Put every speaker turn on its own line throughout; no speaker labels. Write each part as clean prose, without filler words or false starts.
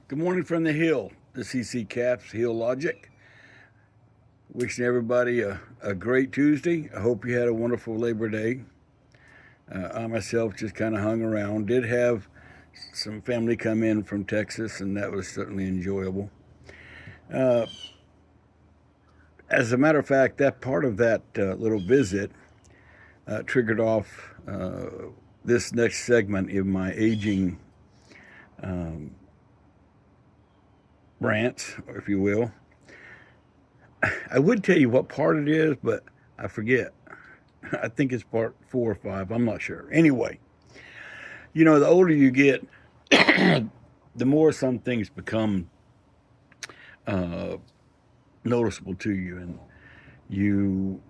Good morning from the Hill. This is CC Caps, Hill Logic. Wishing everybody a great Tuesday. I hope you had a wonderful Labor Day. I myself just kind of hung around. Did have some family come in from Texas, and that was certainly enjoyable. Uh, as a matter of fact, that part of that little visit triggered off this next segment in my aging um, rant, if you will. I would tell you what part it is, but I forget. I think it's part 4 or 5. I'm not sure. Anyway, the older you get, the more some things become uh, noticeable to you, and you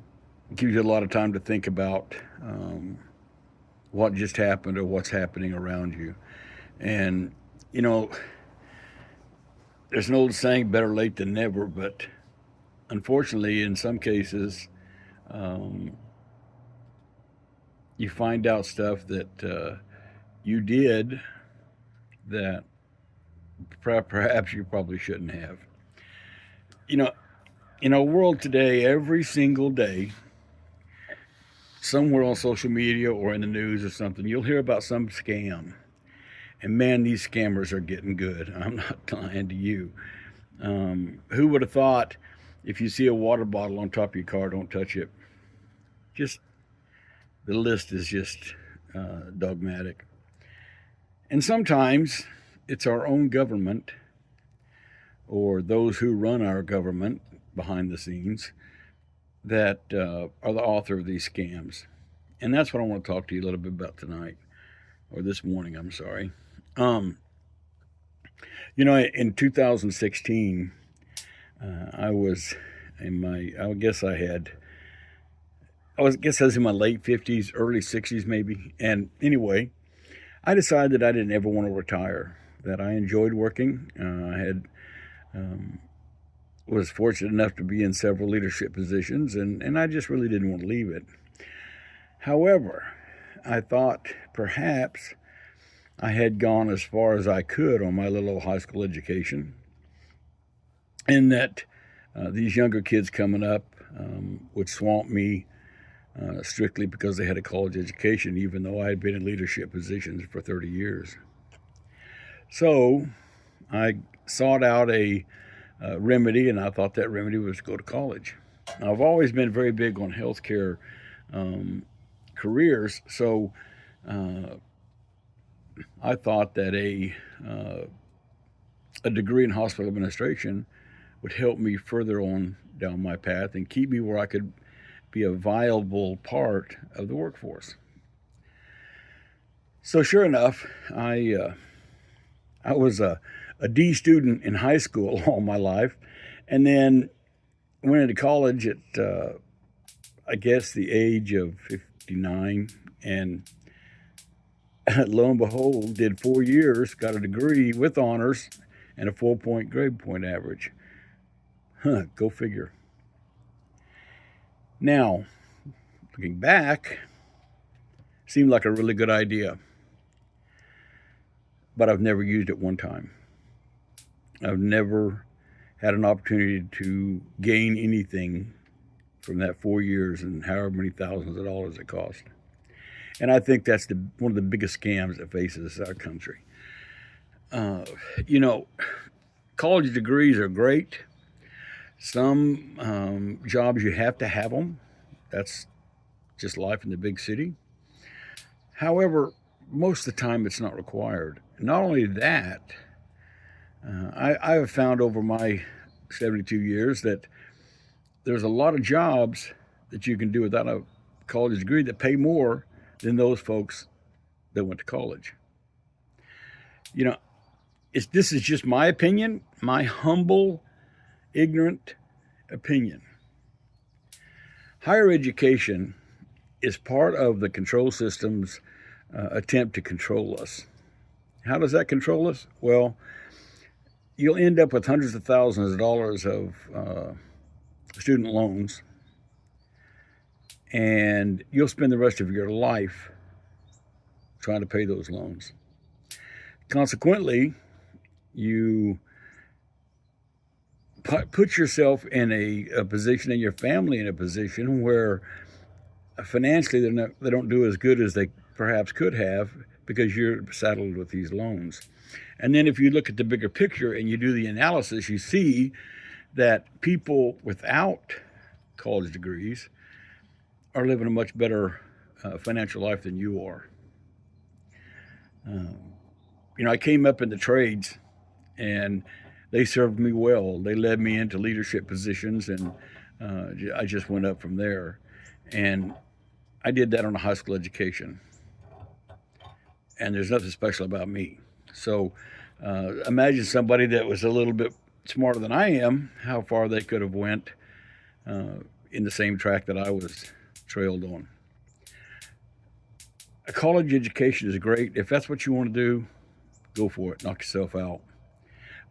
gives you a lot of time to think about what just happened or what's happening around you. And you know, there's an old saying, "Better late than never," but unfortunately, in some cases, um, you find out stuff that you did that perhaps you probably shouldn't have. You know, in our world today, every single day, somewhere on social media or in the news or something, you'll hear about some scam. And man, these scammers are getting good. I'm not lying to you. Who would have thought if you see a water bottle on top of your car, don't touch it? Just the list is just dogmatic. And sometimes it's our own government or those who run our government behind the scenes that are the author of these scams. And that's what I want to talk to you a little bit about tonight, or this morning, I'm sorry. Um, in 2016, I was in my, I guess I had, I guess I was in my late 50s, early 60s maybe. And anyway, I decided that I didn't ever want to retire, that I enjoyed working. I had um, was fortunate enough to be in several leadership positions, and I just really didn't want to leave it. However, I thought perhaps I had gone as far as I could on my little high school education, and that these younger kids coming up would swamp me strictly because they had a college education, even though I had been in leadership positions for 30 years. So I sought out a remedy, and I thought that remedy was to go to college. Now, I've always been very big on healthcare um, careers, so uh, I thought that a degree in hospital administration would help me further on down my path and keep me where I could be a viable part of the workforce. So sure enough, I was a D student in high school all my life, and then went into college at I guess the age of 59, and lo and behold, did 4 years, got a degree with honors and a 4 point grade point average. Huh, go figure. Now, looking back, seemed like a really good idea, but I've never used it one time. I've never had an opportunity to gain anything from that 4 years and however many thousands of dollars it cost. And I think that's one of the biggest scams that faces our country. Uh, you know, college degrees are great. Some jobs you have to have them. That's just life in the big city. However, most of the time it's not required. Not only that, I have found over my 72 years that there's a lot of jobs that you can do without a college degree that pay more than those folks that went to college. You know, this is just my opinion, my humble, ignorant opinion. Higher education is part of the control system's attempt to control us. How does that control us? Well, you'll end up with hundreds of thousands of dollars of student loans, and you'll spend the rest of your life trying to pay those loans. Consequently, you put yourself in a position, and your family in a position where financially they don't do as good as they perhaps could have because you're saddled with these loans. And then if you look at the bigger picture and you do the analysis, you see that people without college degrees are living a much better financial life than you are. Um, I came up in the trades, and they served me well. They led me into leadership positions, and I just went up from there. And I did that on a high school education, and there's nothing special about me. So imagine somebody that was a little bit smarter than I am, how far they could have went in the same track that I was trailed on. A college education is great. If that's what you want to do, go for it. Knock yourself out.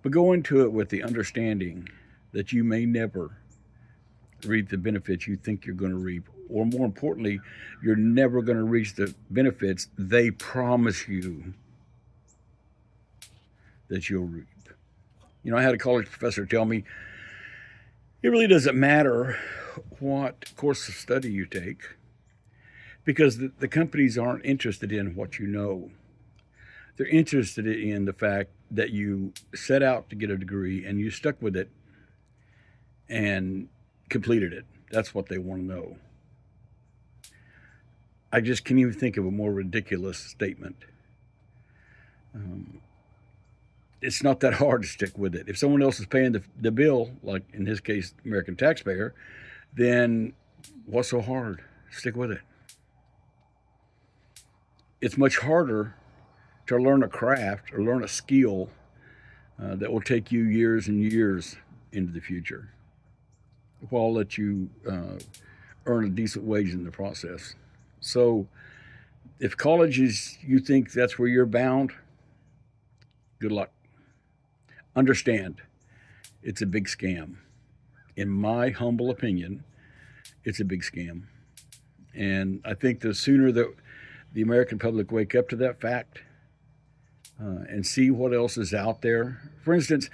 But go into it with the understanding that you may never reap the benefits you think you're going to reap. Or more importantly, you're never going to reach the benefits they promise you that you'll reap. I had a college professor tell me it really doesn't matter what course of study you take, because the companies aren't interested in what you know. They're interested in the fact that you set out to get a degree and you stuck with it and completed it. That's what they want to know. I just can't even think of a more ridiculous statement. It's not that hard to stick with it. If someone else is paying the bill, like in this case, the American taxpayer, then what's so hard? Stick with it. It's much harder to learn a craft or learn a skill that will take you years and years into the future, while let you earn a decent wage in the process. So if college is, you think that's where you're bound, good luck. Understand, it's a big scam. In my humble opinion, it's a big scam. And I think the sooner that the American public wake up to that fact and see what else is out there. For instance,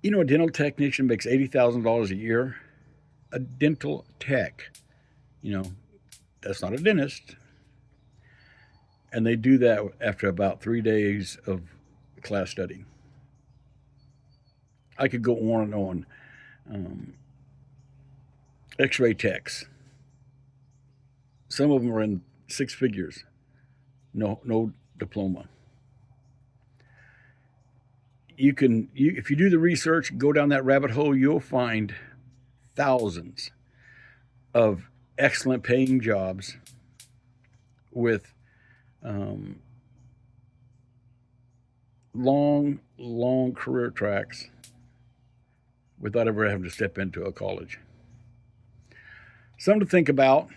a dental technician makes $80,000 a year. A dental tech, that's not a dentist. And they do that after about 3 days of class study. I could go on and on. X-ray techs. Some of them are in six figures. No diploma. If you do the research, go down that rabbit hole, you'll find thousands of excellent paying jobs with long career tracks without ever having to step into a college. Something to think about.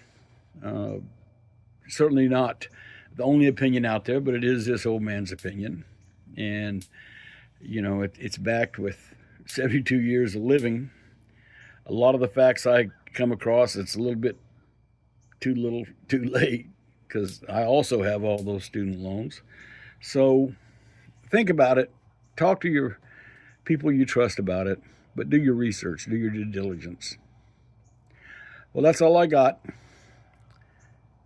Certainly not the only opinion out there, but it is this old man's opinion. And, it's backed with 72 years of living. A lot of the facts I come across, it's a little bit too late, because I also have all those student loans. So think about it. Talk to your people you trust about it, but do your research, do your due diligence. Well, that's all I got.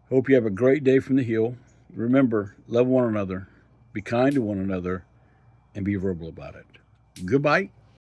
Hope you have a great day from the Hill. Remember, love one another, be kind to one another, and be verbal about it. Goodbye.